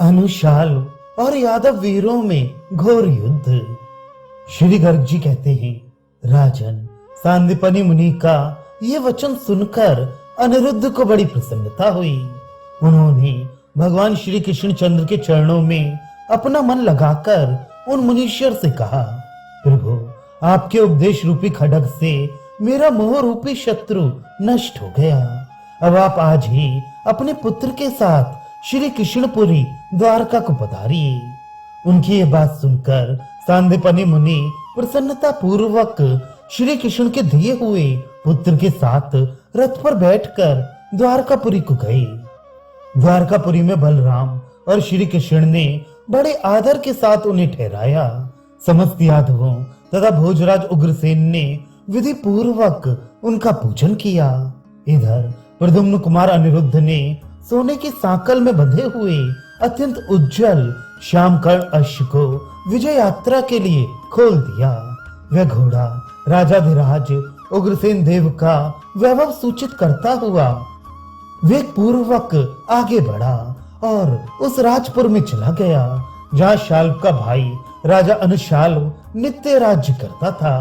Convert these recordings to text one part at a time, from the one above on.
अनुशाल और यादव वीरों में घोर युद्ध। श्री गर्ग जी कहते हैं, राजन, सांदीपनि मुनि का ये वचन सुनकर अनिरुद्ध को बड़ी प्रसन्नता हुई। उन्होंने भगवान श्री कृष्ण चंद्र के चरणों में अपना मन लगाकर उन मुनीश्वर से कहा, प्रभु, आपके उपदेश रूपी खड्ग से मेरा मोह रूपी शत्रु नष्ट हो गया। अब आप आज ही अपने पुत्र के साथ श्री कृष्णपुरी द्वारका को पधारिए। उनकी ये बात सुनकर सांदीपनि मुनि प्रसन्नता पूर्वक श्री कृष्ण के दिए हुए पुत्र के साथ रथ पर बैठकर द्वारकापुरी को गए। द्वारकापुरी में बलराम और श्री कृष्ण ने बड़े आदर के साथ उन्हें ठहराया। समस्त यादवों तथा भोजराज उग्रसेन ने विधि पूर्वक उनका पूजन किया। इधर प्रद्युम्न कुमार अनिरुद्ध ने सोने की सांकल में बंधे हुए अत्यंत उज्जवल श्यामकर्ण अश्व को विजय यात्रा के लिए खोल दिया। वह घोड़ा राजाधिराज उग्रसेन देव का वैभव सूचित करता हुआ वेग पूर्वक आगे बढ़ा और उस राजपुर में चला गया जहाँ शाल्व का भाई राजा अनुशाल्व नित्य राज्य करता था।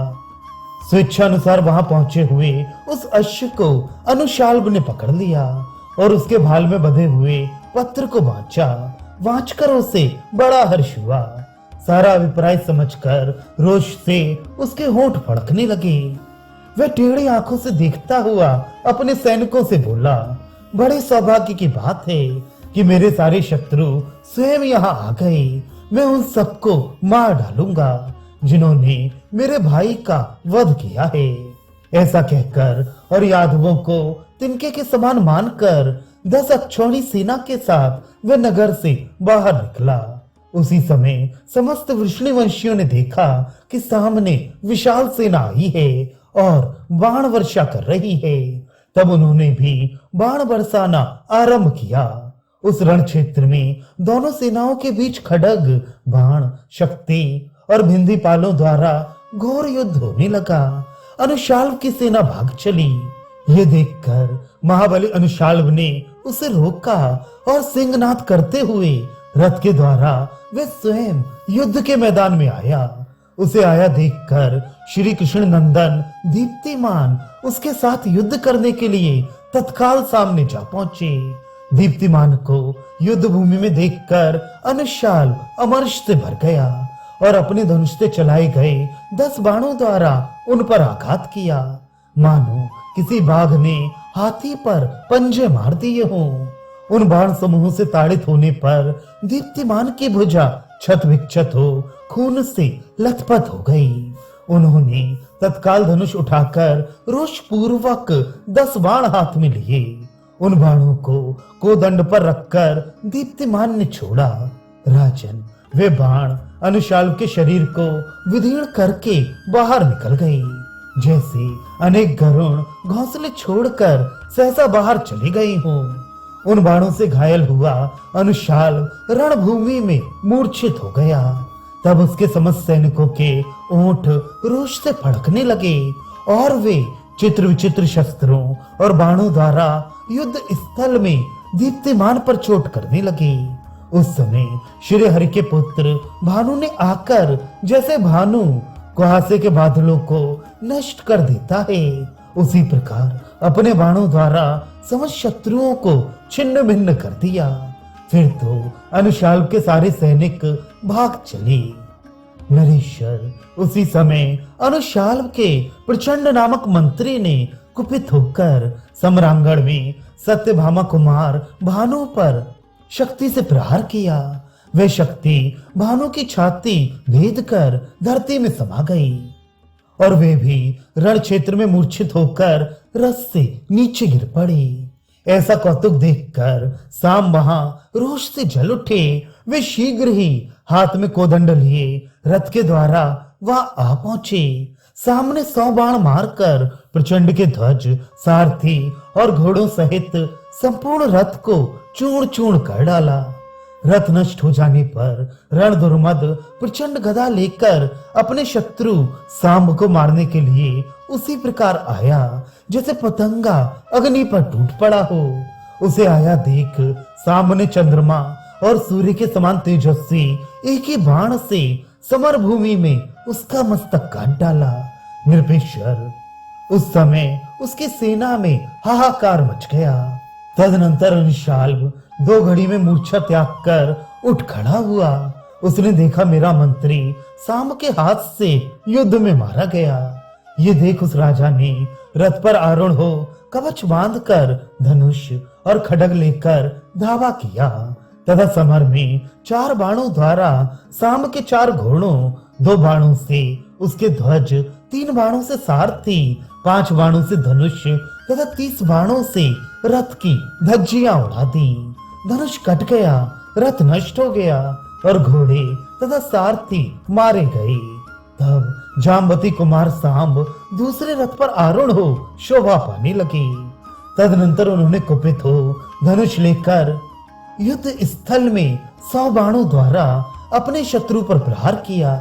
स्वेच्छानुसार वहां पहुंचे हुए उस अश्व को अनुशाल्व ने पकड़ लिया और उसके भाल में बंधे हुए पत्र को वांचकर उसे बड़ा हर्ष हुआ। सारा अभिप्राय समझकर रोष से उसके होंठ फड़कने लगे। वह टेढ़ी आंखों से देखता हुआ अपने सैनिकों से बोला, बड़े सौभाग्य की बात है कि मेरे सारे शत्रु स्वयं यहाँ आ गए। मैं उन सबको मार डालूंगा जिन्होंने मेरे भाई का वध किया है। ऐसा कहकर और यादवों को तिनके के समान मानकर 10 अक्षौणी सेना के साथ वह नगर से बाहर निकला। उसी समय समस्त वृष्णिवंशियों ने देखा कि सामने विशाल सेना आई है और बाण वर्षा कर रही है। तब उन्होंने भी बाण बरसाना आरंभ किया। उस रण क्षेत्र में दोनों सेनाओं के बीच खड्ग, बाण, शक्ति और भिंदी पालों द्वारा घोर युद्ध होने लगा। अनुशाल्व की सेना भाग चली। ये देखकर महाबली अनुशाल्व ने उसे रोका और सिंहनाद करते हुए रथ के द्वारा वे स्वयं युद्ध के मैदान में आया। उसे आया देखकर श्री कृष्ण नंदन दीप्तिमान उसके साथ युद्ध करने के लिए तत्काल सामने जा पहुंचे। दीप्तिमान को युद्ध भूमि में देखकर अनुशाल्व अमर्ष से भर गया और अपने धनुष से चलाए गए 10 बाणों द्वारा उन पर आघात किया, मानो किसी बाघ ने हाथी पर पंजे मार दिए हों। उन बाण समूहों से ताड़ित होने पर दीप्तिमान की भुजा क्षत विक्षत हो खून से लथपथ हो गई। उन्होंने तत्काल धनुष उठाकर रोष पूर्वक 10 बाण हाथ में लिए। उन बाणों को कोदंड पर रखकर दीप्तिमान ने छोड़ा। राजन, वे बाण अनुशाल्व के शरीर को विदीर्ण करके बाहर निकल गई, जैसे अनेक गरुण घोंसले छोड़कर सहसा बाहर चली गई हों। उन बाणों से घायल हुआ अनुशाल्व रणभूमि में मूर्छित हो गया। तब उसके समस्त सैनिकों के ओंठ रोष से फड़कने लगे और वे चित्र विचित्र शस्त्रों और बाणों द्वारा युद्ध स्थल में दीप्तिमान पर चोट करने लगे। उस समय श्री हरि के पुत्र भानु ने आकर जैसे भानु कुहासे के बादलों को नष्ट कर देता है, उसी प्रकार अपने बाणों द्वारा समस्त शत्रुओं को छिन्न भिन्न कर दिया। फिर तो अनुशाल्व के सारे सैनिक भाग चले। नरेश्वर, उसी समय अनुशाल्व के प्रचंड नामक मंत्री ने कुपित होकर सम्रांगण में सत्यभामा कुमार भानु पर शक्ति से प्रहार किया। वह शक्ति भानु की छाती भेद कर धरती में समा गई और वे भी रण क्षेत्र में मूर्छित होकर रथ से नीचे गिर पड़े। ऐसा कौतुक देखकर साम वहां रोष से जल उठे। वे शीघ्र ही हाथ में कोदंड लिए रथ के द्वारा वहां आ पहुंचे। सामने 100 बाण मारकर प्रचंड के ध्वज, सारथी और घोड़ों सहित संपूर्ण रथ को चूर्ण चूर्ण कर डाला। रथ नष्ट हो जाने पर रण दुर्मद प्रचंड गदा लेकर अपने शत्रु सांब को मारने के लिए उसी प्रकार आया जैसे पतंगा अग्नि पर टूट पड़ा हो। उसे आया देख सांब ने चंद्रमा और सूर्य के समान तेजस्वी एक ही बाण से समर भूमि में उसका मस्तक काट डाला। निरपेश्वर, उस समय उसकी सेना में हाहाकार मच गया। तदनंतर अनुशाल्व 2 घड़ी में मूर्छा त्याग कर उठ खड़ा हुआ। उसने देखा मेरा मंत्री सांब के हाथ से युद्ध में मारा गया। ये देख उस राजा ने रथ पर आरूढ़ हो कवच बांधकर धनुष और खड्ग लेकर धावा किया तथा समर में 4 बाणों द्वारा सांब के 4 घोड़ों, 2 बाणों से उसके ध्वज, 3 बाणों से सारथी, 5 बाणों से धनुष तथा 30 बाणों से रथ की धज्जियां उड़ा दी। धनुष कट गया, रथ नष्ट हो गया और घोड़े तथा सारथी मारे गए। तब जाम्बती कुमार सांब दूसरे रथ पर आरूढ़ हो शोभा पाने लगे। तदनंतर उन्होंने कुपित हो धनुष लेकर युद्ध स्थल में 100 बाणों द्वारा अपने शत्रु पर प्रहार किया।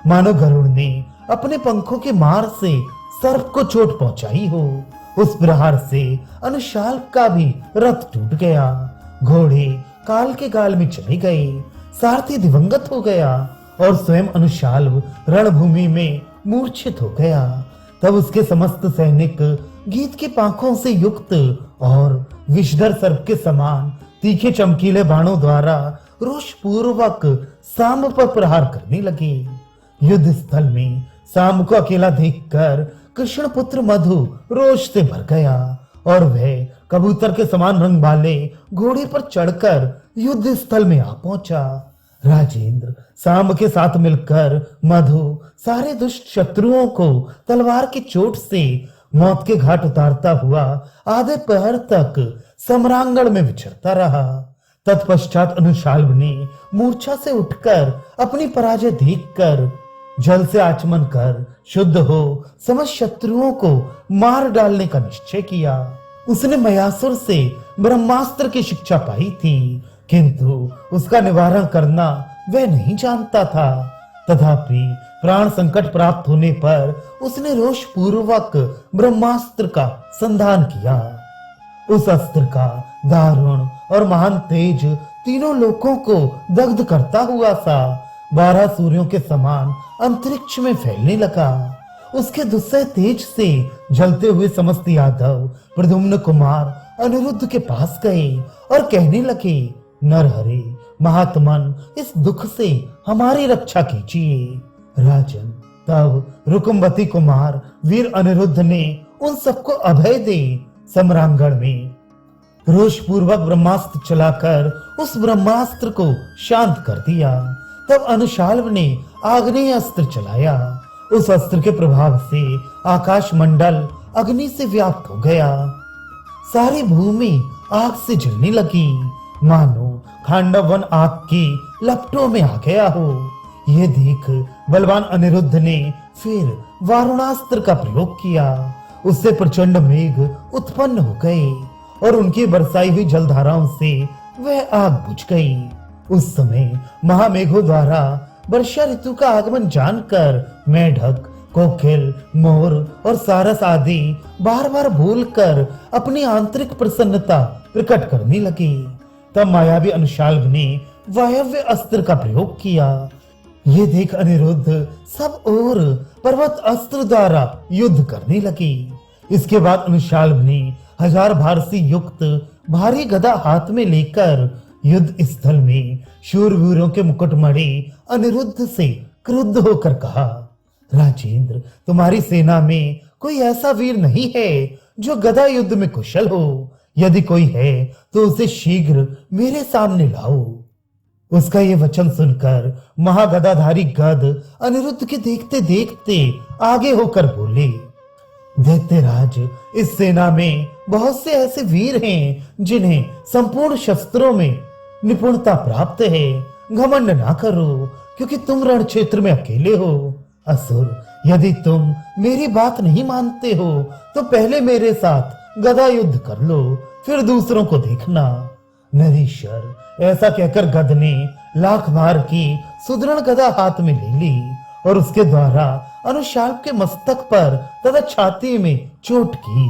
मानो गरुड़ ने अपने पंखों के मार से सर्प को चोट पहुंचाई हो। उस प्रहार से अनुशाल्व का भी रथ टूट गया। घोड़े काल के गाल में चले गए, सारथी दिवंगत हो गया और स्वयं अनुशाल्व रणभूमि में मूर्छित हो गया। तब उसके समस्त सैनिक गीत की पांखों से युक्त और विषधर सर्प के समान तीखे चमकीले बाणों द्वारा रोष पूर्वक सांब पर प्रहार करने लगे। युद्ध स्थल में सांब को अकेला देखकर कृष्ण पुत्र मधु रोष से भर गया और वह कबूतर के समान रंग वाले घोड़े पर चढ़कर युद्ध स्थल में आ पहुंचा। राजेंद्र सांब के साथ मिलकर मधु सारे दुष्ट शत्रुओं को तलवार की चोट से मौत के घाट उतारता हुआ आधे पहर तक सम्रांगण में विचरता रहा। तत्पश्चात अनुशाल्व ने मूर्छा से उठकर अपनी पराजय देखकर जल से आचमन कर शुद्ध हो समस्त शत्रुओं को मार डालने का निश्चय किया। उसने मयासुर से ब्रह्मास्त्र की शिक्षा पाई थी, किंतु उसका निवारण करना वह नहीं जानता था। तथापि प्राण संकट प्राप्त होने पर उसने रोष पूर्वक ब्रह्मास्त्र का संधान किया। उस अस्त्र का दारुण और महान तेज तीनों लोकों को दग्ध करता हुआ सा 12 सूर्यों के समान अंतरिक्ष में फैलने लगा। उसके दुस्सह तेज से जलते हुए समस्त यादव प्रद्युम्न कुमार अनिरुद्ध के पास गए और कहने लगे, नरहरे महात्मन, इस दुख से हमारी रक्षा कीजिए। राजन, तब रुकुमवती कुमार वीर अनिरुद्ध ने उन सबको अभय दे सम्रांगण में रोष पूर्वक ब्रह्मास्त्र चलाकर उस ब्रह्मास्त्र को शांत कर दिया। तब अनुशाल्व ने आग्नेय अस्त्र चलाया। उस अस्त्र के प्रभाव से आकाश मंडल अग्नि से व्याप्त हो गया। सारी भूमि आग से जलने लगी, मानो खांडव वन आग की लपटों में आ गया हो। यह देख बलवान अनिरुद्ध ने फिर वारुणास्त्र का प्रयोग किया। उससे प्रचंड मेघ उत्पन्न हो गए और उनकी बरसाई हुई जलधाराओं से वह आग बुझ गई। उस समय महामेघों द्वारा वर्षा ऋतु का आगमन जानकर मेढक, कोकिल, मोर और सारस आदि बार बार बोलकर अपनी आंतरिक प्रसन्नता प्रकट करने लगे। तब मायावी अनुशाल्व ने वायव्य अस्त्र का प्रयोग किया। ये देख अनिरुद्ध सब ओर पर्वत अस्त्र द्वारा युद्ध करने लगे। इसके बाद अनुशाल्व ने 1000 भार से युक्त भारी गदा हाथ में लेकर युद्ध स्थल में शूरवीरों के मुकुटमणि अनिरुद्ध से क्रुद्ध होकर कहा, राजेंद्र, तुम्हारी सेना में कोई ऐसा वीर नहीं है जो गदा युद्ध में कुशल हो। यदि कोई है तो उसे शीघ्र मेरे सामने लाओ। उसका ये वचन सुनकर महागदाधारी गद अनिरुद्ध के देखते देखते आगे होकर बोले, दैत्यराज, इस सेना में बहुत से ऐसे वीर हैं जिन्हें संपूर्ण शस्त्रों में निपुणता प्राप्त है। घमंड ना करो, क्योंकि तुम रण क्षेत्र में अकेले हो। असुर, यदि तुम मेरी बात नहीं मानते हो तो पहले मेरे साथ गदा युद्ध कर लो, फिर दूसरों को देखना। नरेश्वर, ऐसा कहकर गद ने 1,00,000 भार की सुदृढ़ गदा हाथ में ले ली और उसके द्वारा अनुशाल्व के मस्तक पर तथा छाती में चोट की।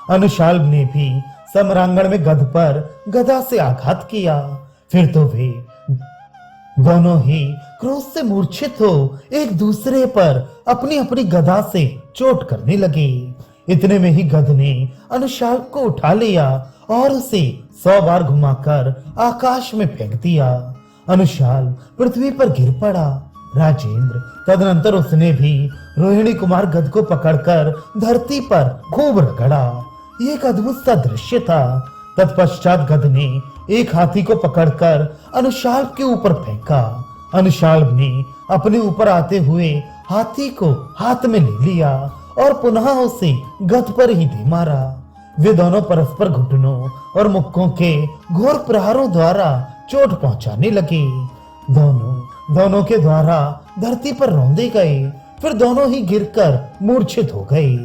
अनुशाल्व ने भी सम्रांगण में गद पर गदा से आघात किया। फिर तो वे दोनों ही क्रोध से मूर्छित हो एक दूसरे पर अपनी अपनी गदा से चोट करने लगे। इतने में ही गध ने अनुशाल को उठा लिया और उसे 100 बार घुमाकर आकाश में फेंक दिया। अनुशाल पृथ्वी पर गिर पड़ा। राजेंद्र तदनंतर उसने भी रोहिणी कुमार गध को पकड़कर धरती पर खूब रगड़ा। ये एक अद्भुत सा दृश्य था। तत्पश्चात गध ने एक हाथी को पकड़कर अनुशाल के ऊपर फेंका। अनुशाल ने अपने ऊपर आते हुए हाथी को हाथ में ले लिया और पुनः उसे गध पर ही दे मारा। वे दोनों परस्पर घुटनों और मुक्कों के घोर प्रहारों द्वारा चोट पहुंचाने लगे। दोनों के द्वारा धरती पर रौंदे गए, फिर दोनों ही गिरकर मूर्छित हो गए।